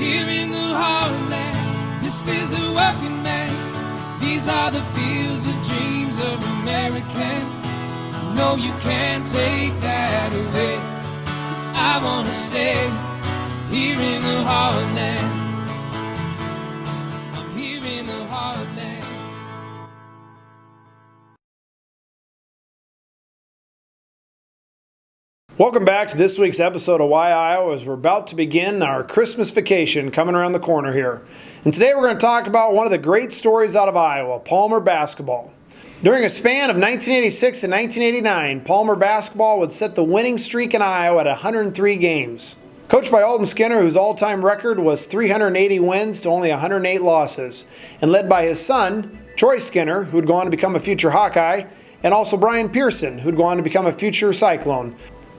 here in the heartland. This is the working man. These are the fields of dreams of American. No, you can't take that away, 'cause I wanna stay here in the heartland. I'm here in the heartland. Welcome back to this week's episode of Why Iowa, as we're about to begin our Christmas vacation coming around the corner here. And today we're going to talk about one of the great stories out of Iowa, Palmer basketball. During a span of 1986 to 1989, Palmer basketball would set the winning streak in Iowa at 103 games. Coached by Alton Skinner, whose all-time record was 380 wins to only 108 losses, and led by his son, Troy Skinner, who would go on to become a future Hawkeye, and also Brian Pearson, who would go on to become a future Cyclone,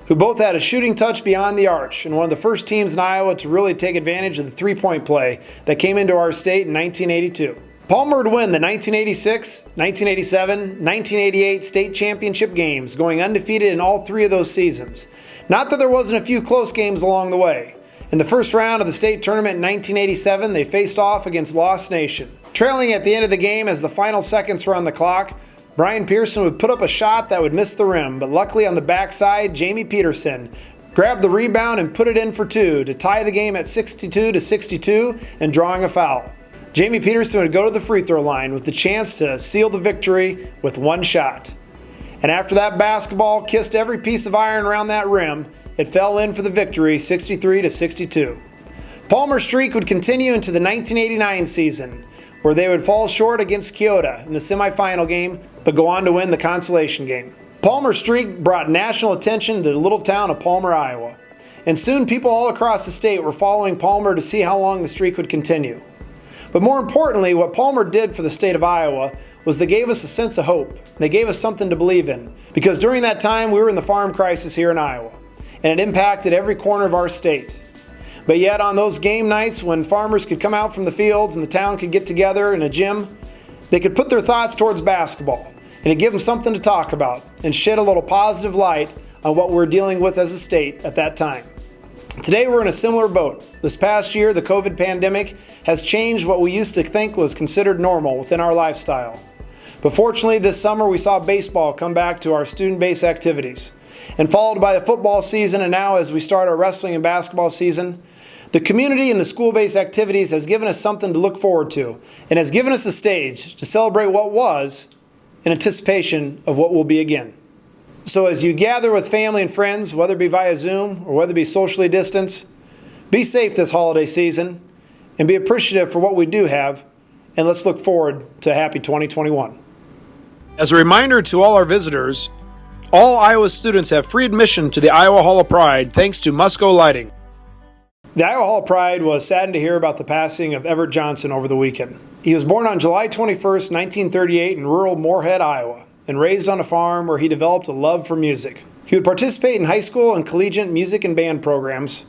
who both had a shooting touch beyond the arch, and one of the first teams in Iowa to really take advantage of the three-point play that came into our state in 1982. Palmer would win the 1986, 1987, 1988 state championship games, going undefeated in all three of those seasons. Not that there wasn't a few close games along the way. In the first round of the state tournament in 1987, they faced off against Lost Nation. Trailing at the end of the game as the final seconds were on the clock, Brian Pearson would put up a shot that would miss the rim, but luckily on the backside, Jamie Peterson grabbed the rebound and put it in for two to tie the game at 62 to 62 and drawing a foul. Jamie Peterson would go to the free throw line with the chance to seal the victory with one shot. And after that basketball kissed every piece of iron around that rim, it fell in for the victory 63 to 62. Palmer's streak would continue into the 1989 season, where they would fall short against Keota in the semifinal game, but go on to win the consolation game. Palmer's streak brought national attention to the little town of Palmer, Iowa. And soon people all across the state were following Palmer to see how long the streak would continue. But more importantly, what Palmer did for the state of Iowa was they gave us a sense of hope. They gave us something to believe in. Because during that time, we were in the farm crisis here in Iowa, and it impacted every corner of our state. But yet on those game nights when farmers could come out from the fields and the town could get together in a gym, they could put their thoughts towards basketball, and it'd give them something to talk about and shed a little positive light on what we're dealing with as a state at that time. Today we're in a similar boat. This past year, the COVID pandemic has changed what we used to think was considered normal within our lifestyle. But fortunately, this summer we saw baseball come back to our student-based activities, and followed by the football season, and now as we start our wrestling and basketball season, the community and the school-based activities has given us something to look forward to, and has given us a stage to celebrate what was in anticipation of what will be again. So as you gather with family and friends, whether it be via Zoom or whether it be socially distanced, be safe this holiday season and be appreciative for what we do have, and let's look forward to a happy 2021. As a reminder to all our visitors, all Iowa students have free admission to the Iowa Hall of Pride thanks to Musco Lighting. The Iowa Hall of Pride was saddened to hear about the passing of Everett Johnson over the weekend. He was born on July 21st, 1938 in rural Moorhead, Iowa, and raised on a farm where he developed a love for music. He would participate in high school and collegiate music and band programs,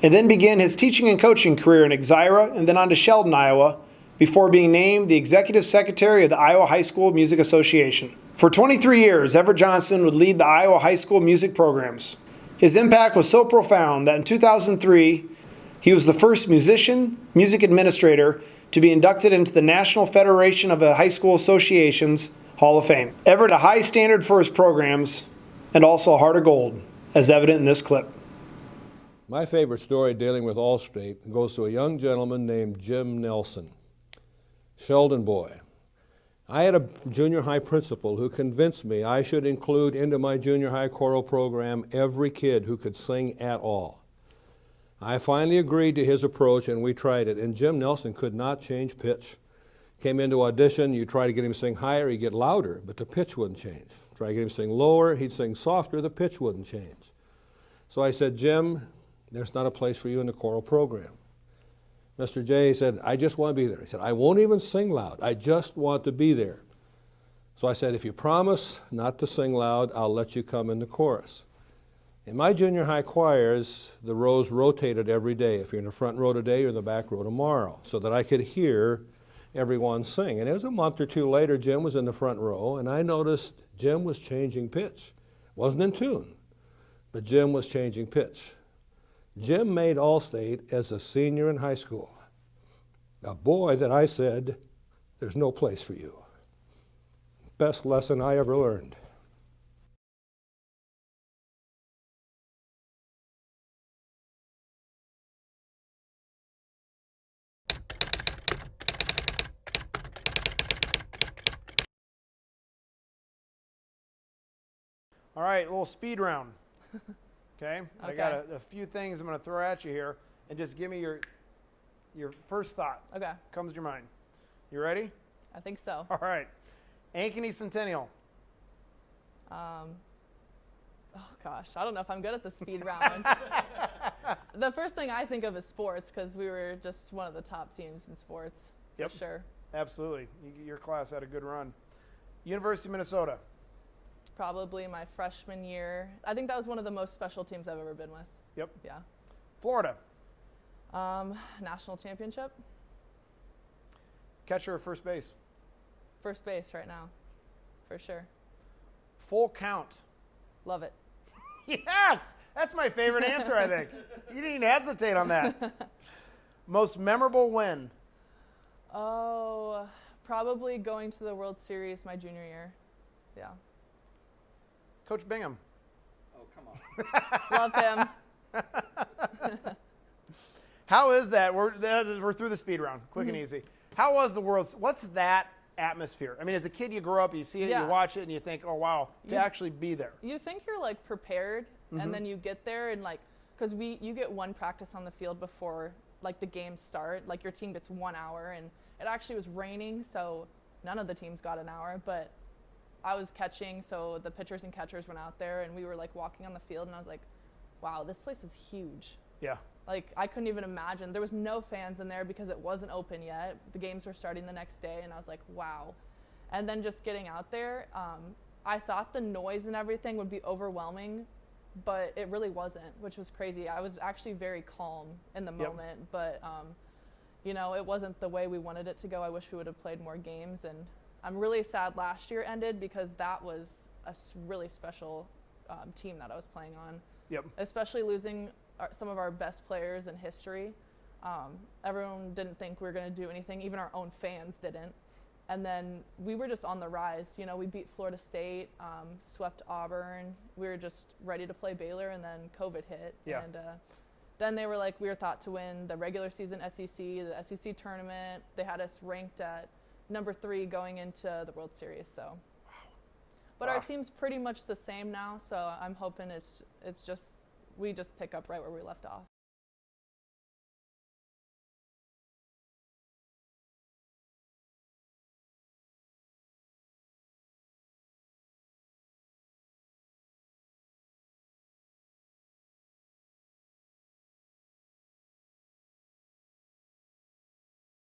and then began his teaching and coaching career in Exira and then on to Sheldon, Iowa, before being named the Executive Secretary of the Iowa High School Music Association. For 23 years, Everett Johnson would lead the Iowa high school music programs. His impact was so profound that in 2003, he was the first musician, music administrator to be inducted into the National Federation of High School Associations Hall of Fame. Everett, a high standard for his programs, and also a heart of gold, as evident in this clip. My favorite story dealing with Allstate goes to a young gentleman named Jim Nelson, Sheldon boy. I had a junior high principal who convinced me I should include into my junior high choral program every kid who could sing at all. I finally agreed to his approach and we tried it, and Jim Nelson could not change pitch. Came into audition, you try to get him to sing higher, he'd get louder, but the pitch wouldn't change. Try to get him to sing lower, he'd sing softer, the pitch wouldn't change. So I said, Jim, there's not a place for you in the choral program. Mr. J said, I just want to be there. He said, I won't even sing loud, I just want to be there. So I said, if you promise not to sing loud, I'll let you come in the chorus. In my junior high choirs, the rows rotated every day. If you're in the front row today, you're in the back row tomorrow, so that I could hear everyone sing. And it was a month or two later, Jim was in the front row, and I noticed Jim was changing pitch. Wasn't in tune, but Jim was changing pitch. Jim made All-State as a senior in high school. A boy that I said, there's no place for you. Best lesson I ever learned. All right, a little speed round. Okay? I got a few things I'm going to throw at you here, and just give me your first thought. Okay. Comes to your mind. You ready? I think so. All right. Ankeny Centennial. Oh gosh, I don't know if I'm good at the speed round. The first thing I think of is sports, because we were just one of the top teams in sports. Yep. For sure. Absolutely. Your class had a good run. University of Minnesota. Probably my freshman year. I think that was one of the most special teams I've ever been with. Yep. Yeah. Florida. National championship. Catcher or first base? First base right now, for sure. Full count. Love it. Yes! That's my favorite answer, I think. You didn't even hesitate on that. Most memorable win? Oh, probably going to the World Series my junior year. Yeah. Coach Bingham. Oh, come on. Love him. How is that? We're through the speed round, quick and easy. How was the World? What's that atmosphere? I mean, as a kid, you grow up, you see it, Yeah. you watch it, and you think, oh, wow, to actually be there. You think you're like prepared, and then you get there and like, because you get one practice on the field before like the games start. Like your team gets 1 hour, and it actually was raining, so none of the teams got an hour, but I was catching, so the pitchers and catchers went out there, and we were like walking on the field, and I was like, wow, this place is huge. Yeah. Like, I couldn't even imagine. There was no fans in there because it wasn't open yet. The games were starting the next day, and I was like, wow. And then just getting out there, I thought the noise and everything would be overwhelming, but it really wasn't, which was crazy. I was actually very calm in the moment, but, you know, it wasn't the way we wanted it to go. I wish we would have played more games, and I'm really sad last year ended because that was a really special team that I was playing on. Yep. Especially losing some of our best players in history. Everyone didn't think we were going to do anything. Even our own fans didn't. And then we were just on the rise. You know, we beat Florida State, swept Auburn. We were just ready to play Baylor, and then COVID hit. Yeah. And then they were like, we were thought to win the regular season SEC, the SEC tournament. They had us ranked at number 3 going into the World Series. So, but our team's pretty much the same now. So I'm hoping it's just we just pick up right where we left off.